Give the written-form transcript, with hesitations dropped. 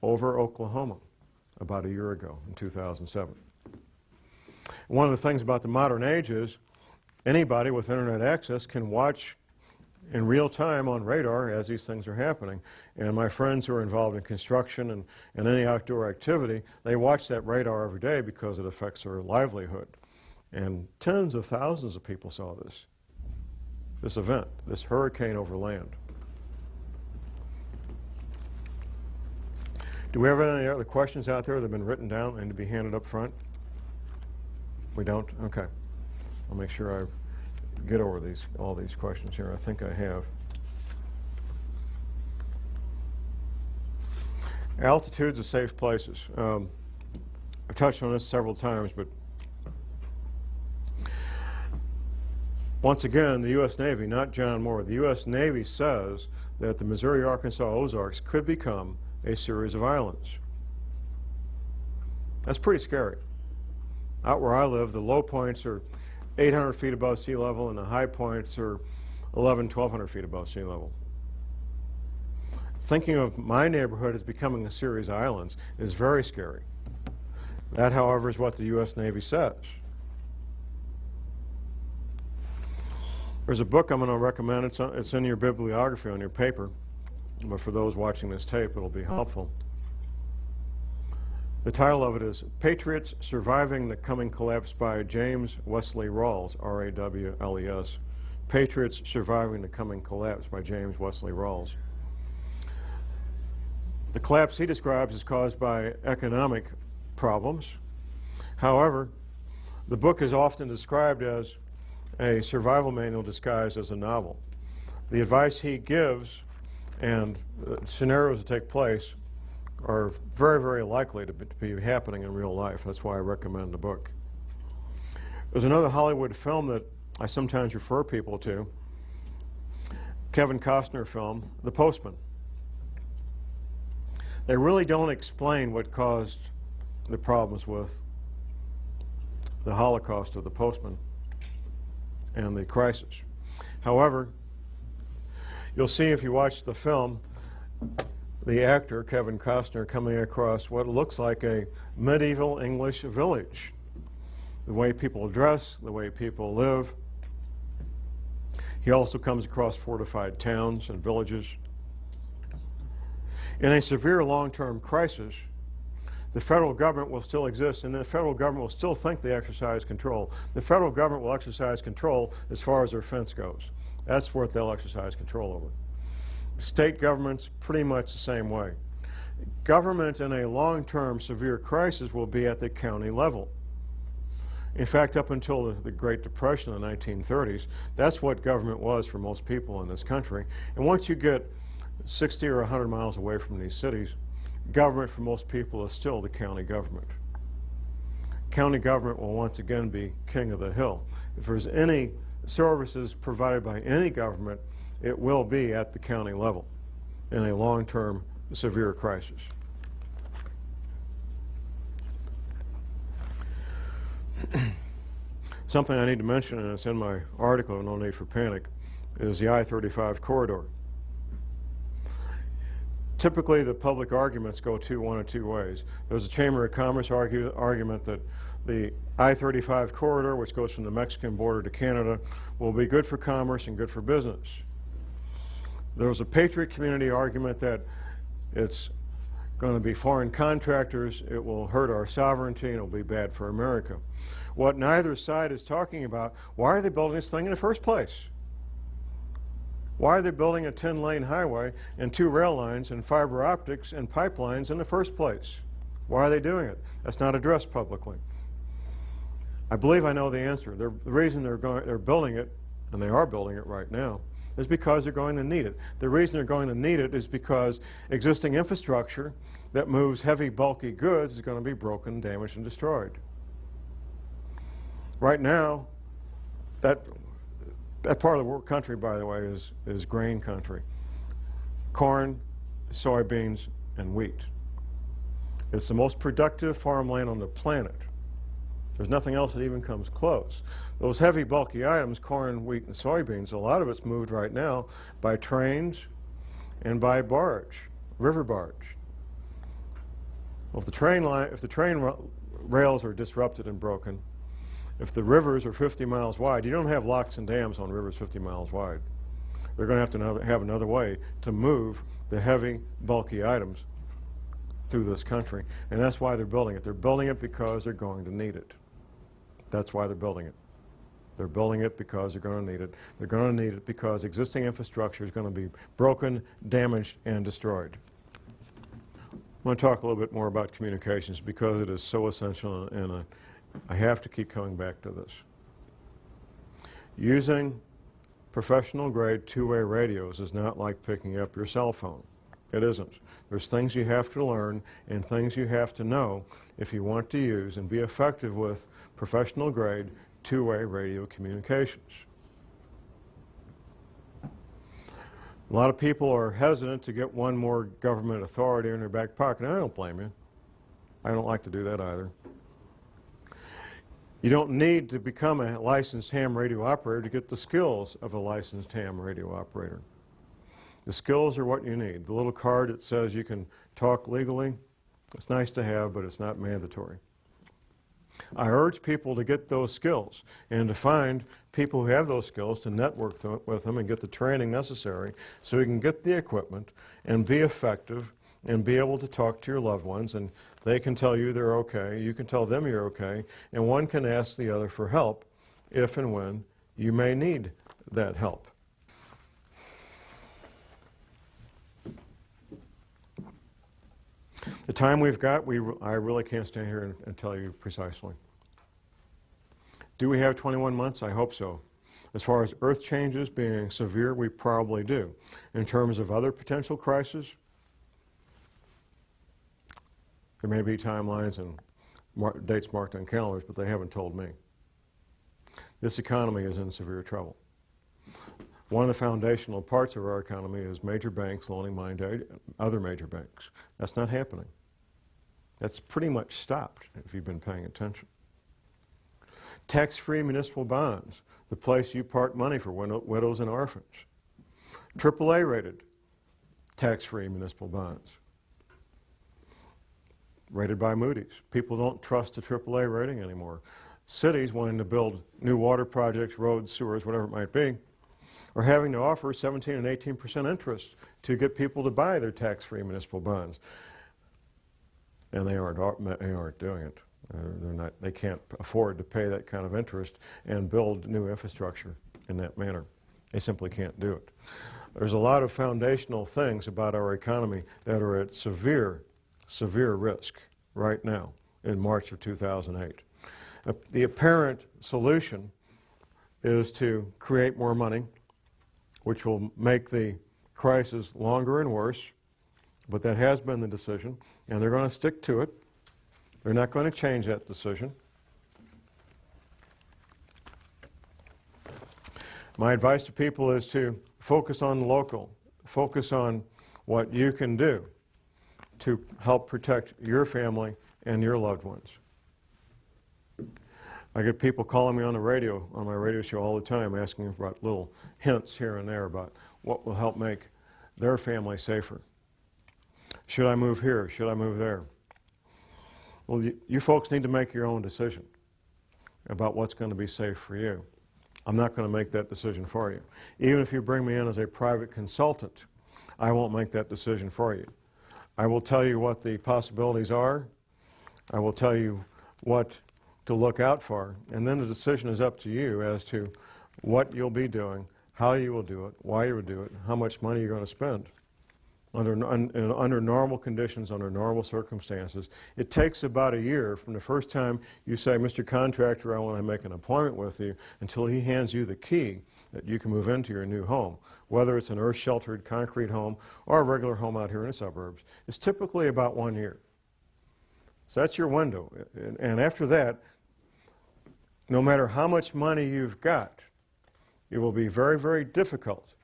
over Oklahoma about a year ago in 2007. One of the things about the modern age is anybody with internet access can watch in real time on radar as these things are happening. And my friends who are involved in construction and any outdoor activity, they watch that radar every day because it affects their livelihood. And tens of thousands of people saw this event, this hurricane over land. Do we have any other questions out there that have been written down and to be handed up front? We don't? Okay. I'll make sure I get over all these questions here. I think I have. Altitudes of safe places. I've touched on this several times, but once again, the U.S. Navy, not John Moore, the U.S. Navy says that the Missouri-Arkansas Ozarks could become a series of islands. That's pretty scary. Out where I live, the low points are 800 feet above sea level and the high points are 1,200 feet above sea level. Thinking of my neighborhood as becoming a series of islands is very scary. That, however, is what the U.S. Navy says. There's a book I'm going to recommend. It's in your bibliography on your paper, but for those watching this tape, it'll be helpful. The title of it is Patriots Surviving the Coming Collapse by James Wesley Rawles, R-A-W-L-E-S. Patriots Surviving the Coming Collapse by James Wesley Rawles. The collapse he describes is caused by economic problems. However, the book is often described as a survival manual disguised as a novel. The advice he gives and scenarios that take place are very, very likely to be happening in real life. That's why I recommend the book. There's another Hollywood film that I sometimes refer people to, Kevin Costner film, The Postman. They really don't explain what caused the problems with the Holocaust of the Postman and the crisis. However, you'll see if you watch the film, the actor, Kevin Costner, coming across what looks like a medieval English village. The way people dress, the way people live. He also comes across fortified towns and villages. In a severe long-term crisis, the federal government will still exist, and the federal government will still think they exercise control. The federal government will exercise control as far as their fence goes. That's what they'll exercise control over. State governments, pretty much the same way. Government in a long-term severe crisis will be at the county level. In fact, up until the Great Depression in the 1930s, that's what government was for most people in this country. And once you get 60 or 100 miles away from these cities, government for most people is still the county government. County government will once again be king of the hill. If there's any services provided by any government, it will be at the county level in a long-term severe crisis. Something I need to mention, and it's in my article, No Need for Panic, is the I-35 corridor. Typically, the public arguments go one of two ways. There's a Chamber of Commerce argument that the I-35 corridor, which goes from the Mexican border to Canada, will be good for commerce and good for business. There's a Patriot community argument that it's going to be foreign contractors, it will hurt our sovereignty, and it will be bad for America. What neither side is talking about, why are they building this thing in the first place? Why are they building a 10-lane highway and 2 rail lines and fiber optics and pipelines in the first place? Why are they doing it? That's not addressed publicly. I believe I know the answer. The reason they're building it, and they are building it right now, is because they're going to need it. The reason they're going to need it is because existing infrastructure that moves heavy, bulky goods is going to be broken, damaged, and destroyed. Right now, that part of the country, by the way, is grain country. Corn, soybeans, and wheat. It's the most productive farmland on the planet. There's nothing else that even comes close. Those heavy, bulky items, corn, wheat, and soybeans, a lot of it's moved right now by trains and by barge, river barge. Well, if the train rails are disrupted and broken, if the rivers are 50 miles wide, you don't have locks and dams on rivers 50 miles wide. They're going to have another way to move the heavy, bulky items through this country. And that's why they're building it. They're building it because they're going to need it. That's why they're building it. They're building it because they're going to need it. They're going to need it because existing infrastructure is going to be broken, damaged, and destroyed. I want to talk a little bit more about communications because it is so essential, and I have to keep coming back to this. Using professional-grade two-way radios is not like picking up your cell phone. It isn't. There's things you have to learn and things you have to know if you want to use and be effective with professional-grade two-way radio communications. A lot of people are hesitant to get one more government authority in their back pocket, and I don't blame you. I don't like to do that either. You don't need to become a licensed ham radio operator to get the skills of a licensed ham radio operator. The skills are what you need. The little card that says you can talk legally, it's nice to have, but it's not mandatory. I urge people to get those skills and to find people who have those skills to network with them and get the training necessary so you can get the equipment and be effective and be able to talk to your loved ones, and they can tell you they're okay, you can tell them you're okay, and one can ask the other for help if and when you may need that help. The time we've got, I really can't stand here and tell you precisely. Do we have 21 months? I hope so. As far as earth changes being severe, we probably do. In terms of other potential crises, there may be timelines and dates marked on calendars, but they haven't told me. This economy is in severe trouble. One of the foundational parts of our economy is major banks loaning money to other major banks. That's not happening. That's pretty much stopped if you've been paying attention. Tax-free municipal bonds, the place you park money for widows and orphans. AAA-rated tax-free municipal bonds. Rated by Moody's. People don't trust the AAA rating anymore. Cities wanting to build new water projects, roads, sewers, whatever it might be, are having to offer 17 and 18% interest to get people to buy their tax-free municipal bonds. And they aren't doing it. They can't afford to pay that kind of interest and build new infrastructure in that manner. They simply can't do it. There's a lot of foundational things about our economy that are at severe risk right now in March of 2008. The apparent solution is to create more money, which will make the crisis longer and worse, but that has been the decision, and they're going to stick to it. They're not going to change that decision. My advice to people is to focus on the local, focus on what you can do to help protect your family and your loved ones. I get people calling me on the radio, on my radio show all the time, asking about little hints here and there about what will help make their family safer. Should I move here? Should I move there? Well, you folks need to make your own decision about what's going to be safe for you. I'm not going to make that decision for you. Even if you bring me in as a private consultant, I won't make that decision for you. I will tell you what the possibilities are. I will tell you what to look out for, and then the decision is up to you as to what you'll be doing, how you will do it, why you will do it, how much money you're going to spend. Under normal conditions, under normal circumstances, it takes about a year from the first time you say, Mr. Contractor, I want to make an appointment with you, until he hands you the key that you can move into your new home, whether it's an earth-sheltered concrete home or a regular home out here in the suburbs. It's typically about 1 year. So that's your window. And after that, no matter how much money you've got, it will be very, very difficult